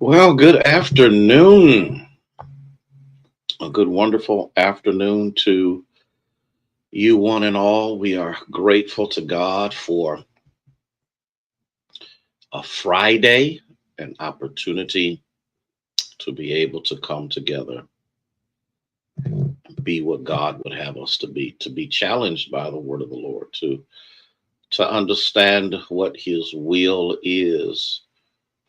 Well, good afternoon. A good, wonderful afternoon to you, one and all. We are grateful to God for a Friday, an opportunity to be able to come together, be what God would have us to be challenged by the word of the Lord, to understand what His will is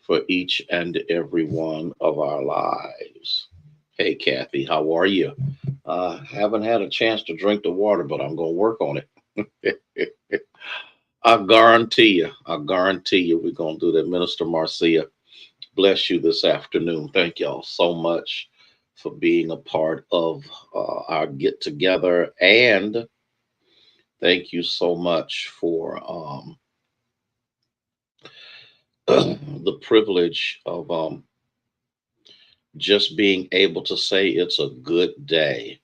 for each and every one of our lives. Hey, Kathy, how are you? Haven't had a chance to drink the water, but I'm going to work on it. I guarantee you, we're going to do that. Minister Marcia, bless you this afternoon. Thank y'all so much for being a part of our get together. And thank you so much for the privilege of just being able to say it's a good day.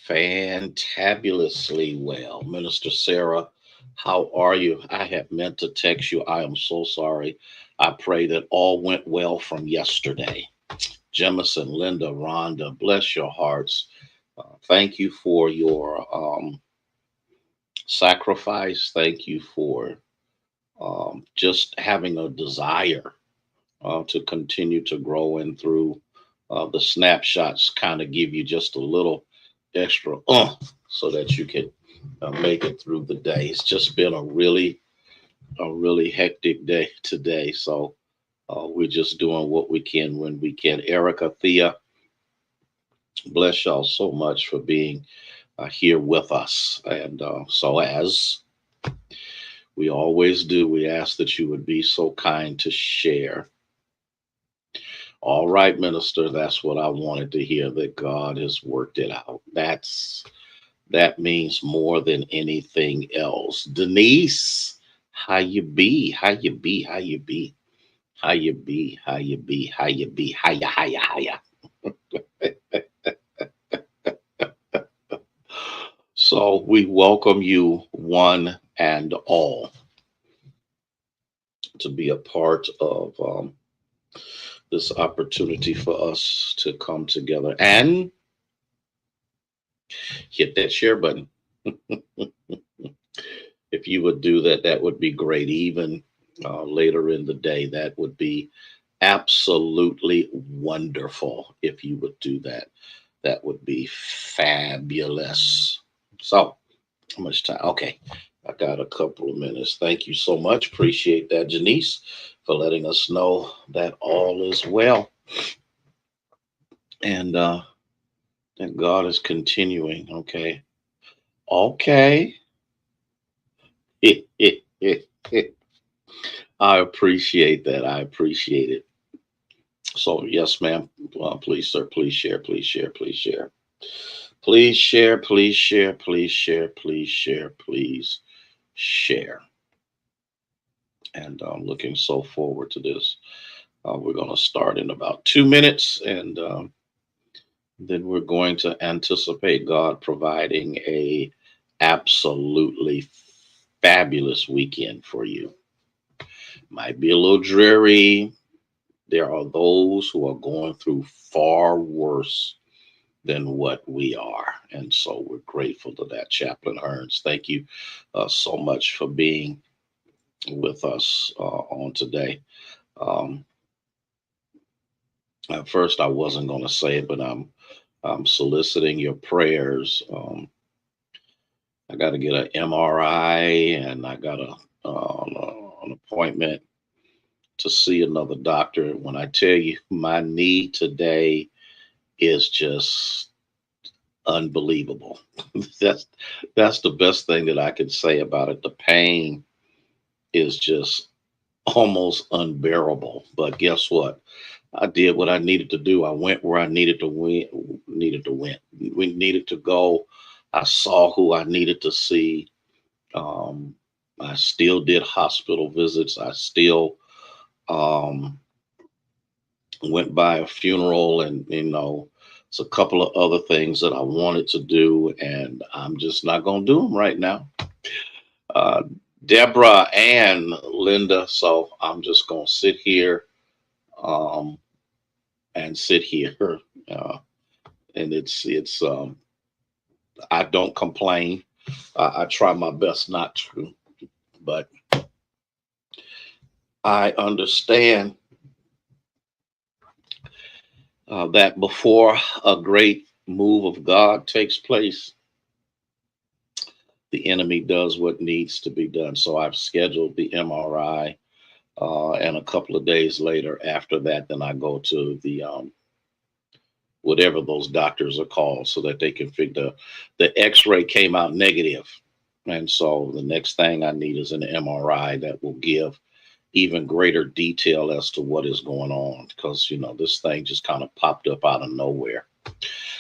Fantabulously well. Minister Sarah, how are you? I have meant to text you. I am so sorry. I pray that all went well from yesterday. Jemison, Linda, Rhonda, bless your hearts. Thank you for your sacrifice. Thank you for just having a desire to continue to grow and through the snapshots kind of give you just a little extra so that you can make it through the day. It's just been a really hectic day today. So we're just doing what we can when we can. Erica, Thea, bless y'all so much for being here with us. And so as we always do, we ask that you would be so kind to share. All right, minister, that's what I wanted to hear, that God has worked it out. That means more than anything else. Denise, how you be? How you be? How you be? How you be? How you be? How you be? Hiya. So we welcome you one and all to be a part of this opportunity for us to come together and hit that share button. If you would do that, that would be great. Even later in the day, that would be absolutely wonderful if you would do that. That would be fabulous. So, how much time? Okay, I got a couple of minutes. Thank you so much. Appreciate that, Janice, for letting us know that all is well and that God is continuing. Okay. Okay. I appreciate that. I appreciate it. So, yes, ma'am. Please, sir, please share, please share, please share. Please share, please share, please share, please share, please share. And I'm looking so forward to this. We're going to start in about 2 minutes, and then we're going to anticipate God providing a absolutely fabulous weekend for you. Might be a little dreary. There are those who are going through far worse than what we are. And so we're grateful to that. Chaplain Hearns, thank you so much for being with us on today. Um, at first, I wasn't going to say it, but I'm soliciting your prayers. I got to get an MRI, and I got an appointment to see another doctor. When I tell you my knee today is just unbelievable. that's that's the best thing that I can say about it. The pain is just almost unbearable. But guess what? I did what I needed to do. I went where I needed to win. Needed to win. We needed to go. I saw who I needed to see. Um, I still did hospital visits. I still um, went by a funeral, and it's a couple of other things that I wanted to do, and I'm just not going to do them right now. Uh, Deborah and Linda. So I'm just gonna sit here um, and sit here, uh, and it's I don't complain. I try my best not to, but I understand that before a great move of God takes place, the enemy does what needs to be done. So I've scheduled the MRI, and a couple of days later, after that, then I go to the whatever those doctors are called, so that they can figure the X-ray came out negative, and so the next thing I need is an MRI that will give even greater detail as to what is going on, because this thing just kind of popped up out of nowhere.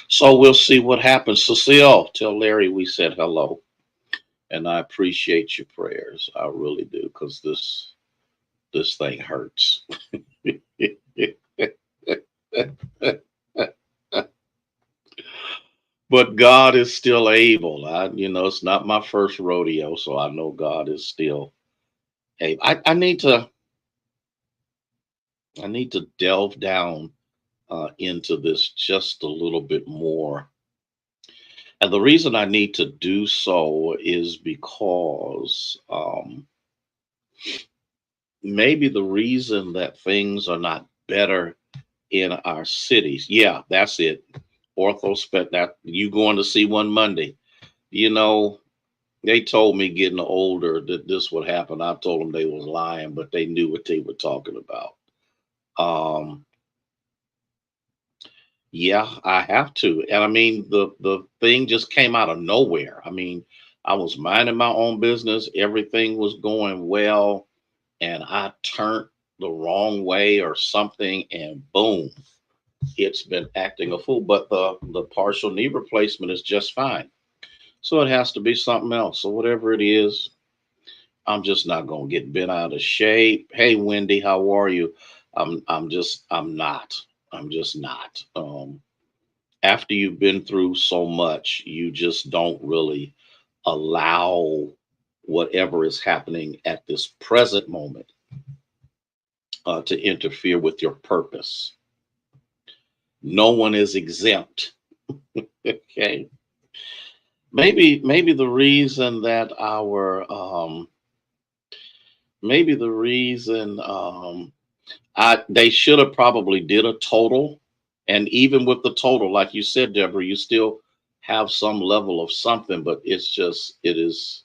So we'll see what happens. Cecile, tell Larry we said hello, and I appreciate your prayers. I really do, because this thing hurts. But God is still able. It's not my first rodeo, so I know God is still able. I need to delve down into this just a little bit more. And the reason I need to do so is because maybe the reason that things are not better in our cities. Yeah, that's it. Orthospec, that you going to see one Monday. You know, they told me getting older that this would happen. I told them they was lying, but they knew what they were talking about. Um, yeah, I have to. And I mean, the thing just came out of nowhere. I mean, I was minding my own business. Everything was going well, and I turned the wrong way or something, and boom, it's been acting a fool. But the partial knee replacement is just fine. So it has to be something else. So whatever it is, I'm just not gonna get bent out of shape. Hey Wendy, how are you? I'm not. I'm just not. After you've been through so much, you just don't really allow whatever is happening at this present moment to interfere with your purpose. No one is exempt. Okay. Maybe the reason that our maybe the reason I they should have probably did a total, and even with the total, like you said, Deborah, you still have some level of something, but it is.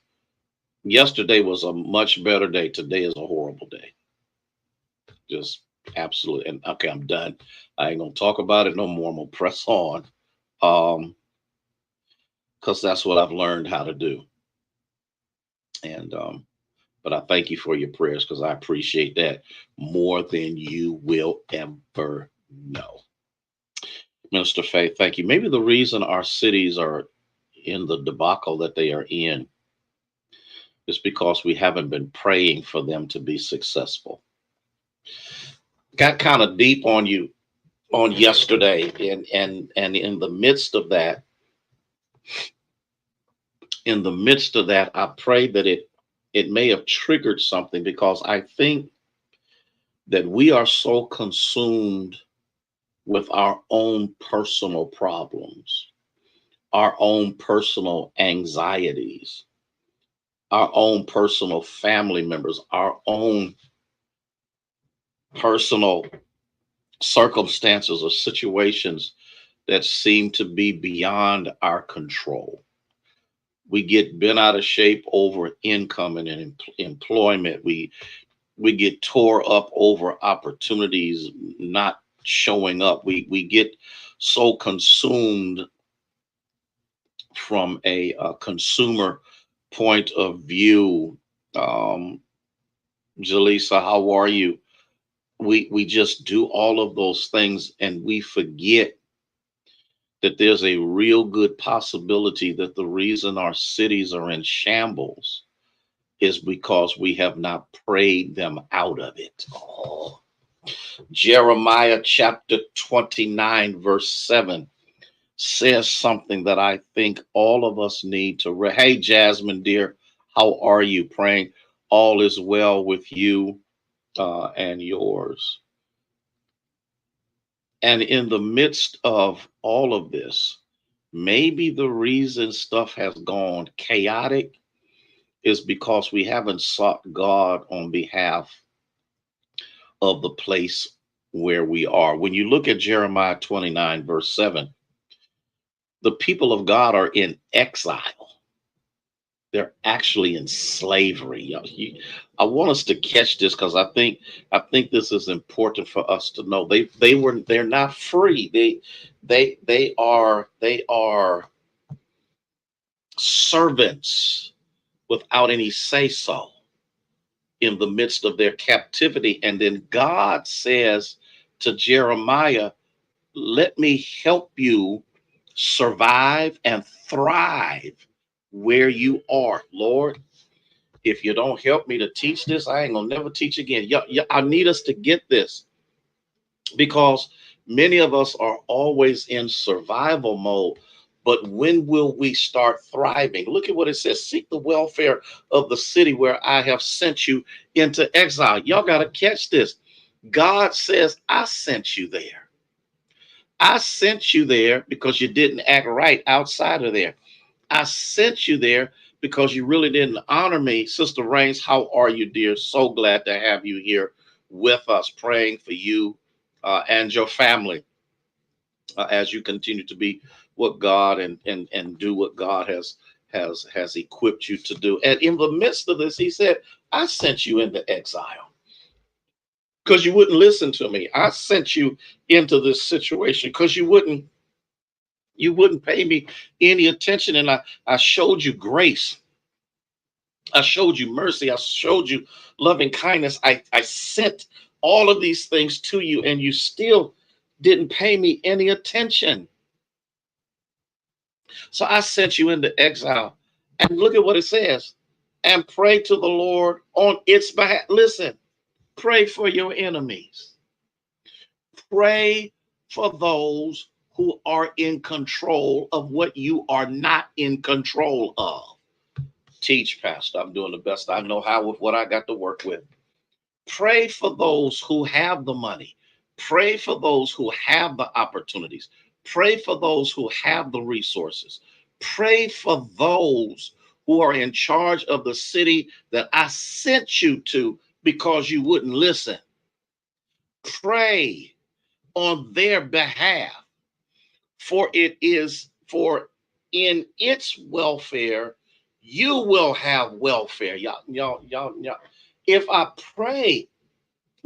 Yesterday was a much better day. Today is a horrible day. Just absolutely. And okay, I'm done. I ain't gonna talk about it no more. I'm gonna press on, um, because that's what I've learned how to do. And but I thank you for your prayers, because I appreciate that more than you will ever know. Minister Faith, thank you. Maybe the reason our cities are in the debacle that they are in is because we haven't been praying for them to be successful. Got kind of deep on you on yesterday, and in the midst of that, I pray that it may have triggered something, because I think that we are so consumed with our own personal problems, our own personal anxieties, our own personal family members, our own personal circumstances or situations that seem to be beyond our control. We get bent out of shape over income and employment. We get tore up over opportunities not showing up. We get so consumed from a consumer point of view. Um, Jaleesa, how are you? We just do all of those things, and we forget that there's a real good possibility that the reason our cities are in shambles is because we have not prayed them out of it. Oh. Jeremiah chapter 29, verse 7 says something that I think all of us need to Hey, Jasmine, dear, how are you? Praying all is well with you and yours. And in the midst of all of this, maybe the reason stuff has gone chaotic is because we haven't sought God on behalf of the place where we are. When you look at Jeremiah 29, verse 7, the people of God are in exile. They're actually in slavery. I want us to catch this because I think this is important for us to know. They're not free. They are servants without any say so in the midst of their captivity. And then God says to Jeremiah, let me help you survive and thrive where you are, Lord. If you don't help me to teach this, I ain't gonna never teach again. I need us to get this because many of us are always in survival mode. But when will we start thriving? Look at what it says: seek the welfare of the city where I have sent you into exile. Y'all got to catch this. God says, I sent you there. I sent you there because you didn't act right outside of there. I sent you there because you really didn't honor me. Sister Rains, how are you, dear? So glad to have you here with us, praying for you and your family as you continue to be what God and do what God has equipped you to do. And in the midst of this, he said, I sent you into exile because you wouldn't listen to me. I sent you into this situation because you wouldn't pay me any attention. And I showed you grace. I showed you mercy. I showed you loving kindness. I sent all of these things to you, and you still didn't pay me any attention. So I sent you into exile. And look at what it says. And pray to the Lord on its behalf. Listen, pray for your enemies. Pray for those who are in control of what you are not in control of. Teach, Pastor. I'm doing the best I know how with what I got to work with. Pray for those who have the money. Pray for those who have the opportunities. Pray for those who have the resources. Pray for those who are in charge of the city that I sent you to because you wouldn't listen. Pray on their behalf, for it is for in its welfare you will have welfare. Y'all. If I pray,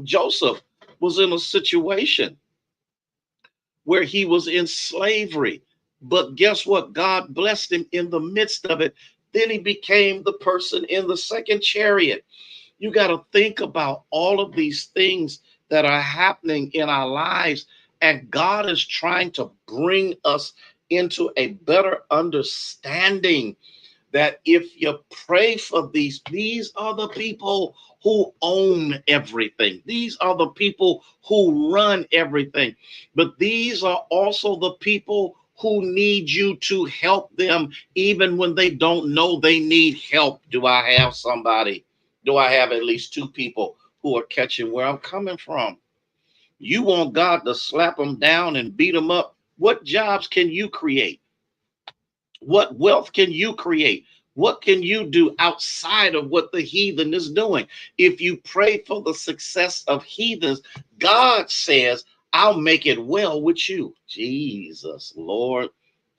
Joseph was in a situation where he was in slavery, but guess what? God blessed him in the midst of it. Then he became the person in the second chariot. You got to think about all of these things that are happening in our lives, and God is trying to bring us into a better understanding that if you pray for these are the people who own everything. These are the people who run everything. But these are also the people who need you to help them even when they don't know they need help. Do I have somebody? Do I have at least two people who are catching where I'm coming from? You want God to slap them down and beat them up. What jobs can you create? What wealth can you create? What can you do outside of what the heathen is doing? If you pray for the success of heathens, God says, I'll make it well with you. Jesus, Lord,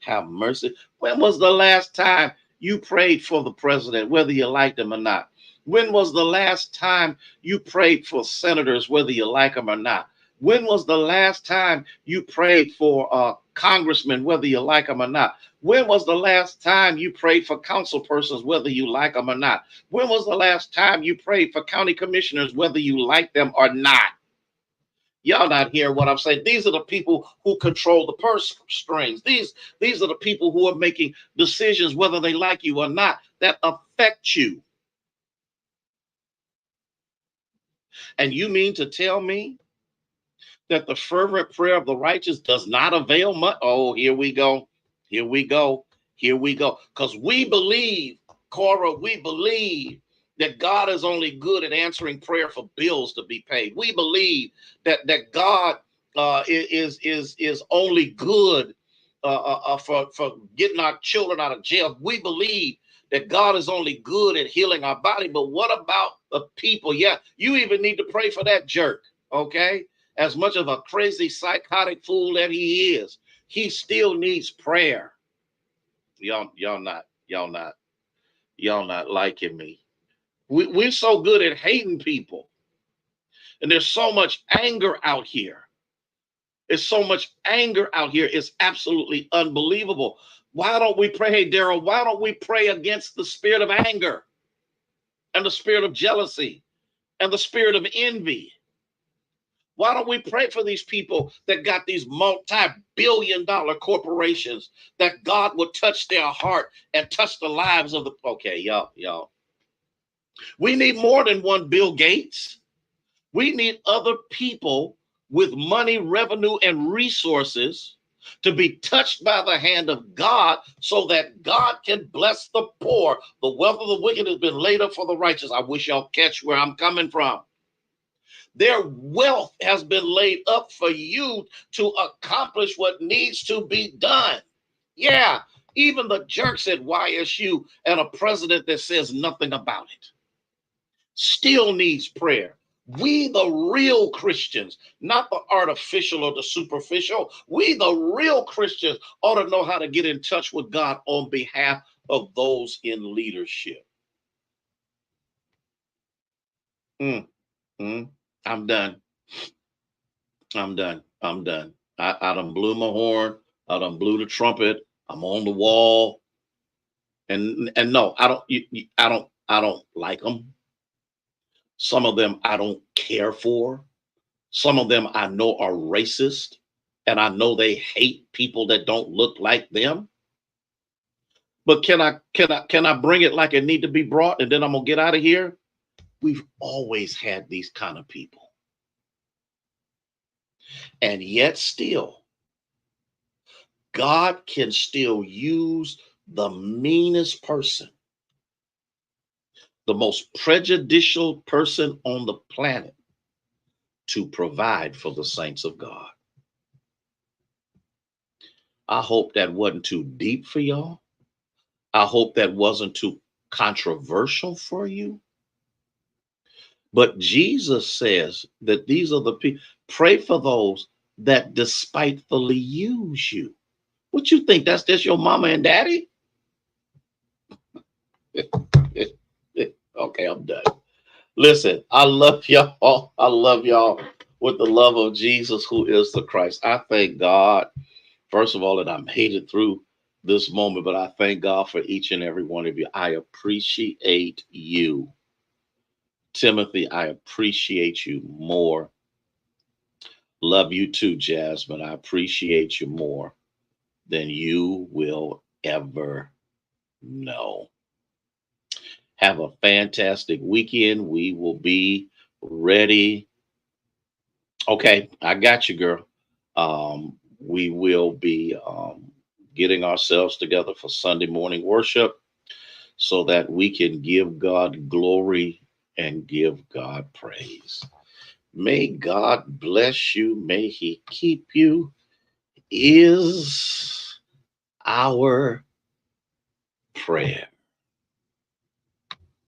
have mercy. When was the last time you prayed for the president, whether you liked him or not? When was the last time you prayed for senators, whether you like them or not? When was the last time you prayed for congressmen, whether you like them or not? When was the last time you prayed for council persons, whether you like them or not? When was the last time you prayed for county commissioners, whether you like them or not? Y'all not hearing what I'm saying. These are the people who control the purse strings. These are the people who are making decisions, whether they like you or not, that affect you. And you mean to tell me that the fervent prayer of the righteous does not avail much? Oh, here we go. Here we go. Here we go. Because we believe, Cora, we believe that God is only good at answering prayer for bills to be paid. We believe that God is only good for getting our children out of jail. We believe that God is only good at healing our body. But what about the people? Yeah, you even need to pray for that jerk. Okay, as much of a crazy psychotic fool that he is, he still needs prayer. Y'all not liking me. We're so good at hating people, and there's so much anger out here. There's so much anger out here. It's absolutely unbelievable. Why don't we pray, hey Daryl? Why don't we pray against the spirit of anger and the spirit of jealousy and the spirit of envy? Why don't we pray for these people that got these multi-billion-dollar corporations, that God would touch their heart and touch the lives of the, okay, y'all. We need more than one Bill Gates. We need other people with money, revenue, and resources to be touched by the hand of God so that God can bless the poor. The wealth of the wicked has been laid up for the righteous. I wish y'all catch where I'm coming from. Their wealth has been laid up for you to accomplish what needs to be done. Yeah, even the jerks at YSU and a president that says nothing about it still needs prayer. We, the real Christians, not the artificial or the superficial, we, the real Christians, ought to know how to get in touch with God on behalf of those in leadership. I'm done. I'm done. I'm done. I done blew my horn. I done blew the trumpet. I'm on the wall. And no, I don't like them. Some of them I don't care for. Some of them I know are racist, and I know they hate people that don't look like them. But can I bring it like it need to be brought, and then I'm gonna get out of here? We've always had these kind of people, and yet still, God can still use the meanest person, the most prejudicial person on the planet, to provide for the saints of God. I hope that wasn't too deep for y'all. I hope that wasn't too controversial for you. But Jesus says that these are the people. Pray for those that despitefully use you. What you think? That's just your mama and daddy? Okay, I'm done. Listen, I love y'all. I love y'all with the love of Jesus, who is the Christ. I thank God, first of all, that I made it through this moment, but I thank God for each and every one of you. I appreciate you. Timothy, I appreciate you more. Love you too, Jasmine. I appreciate you more than you will ever know. Have a fantastic weekend. We will be ready. Okay, I got you, girl. We will be getting ourselves together for Sunday morning worship so that we can give God glory and give God praise. May God bless you. May He keep you, is our prayer.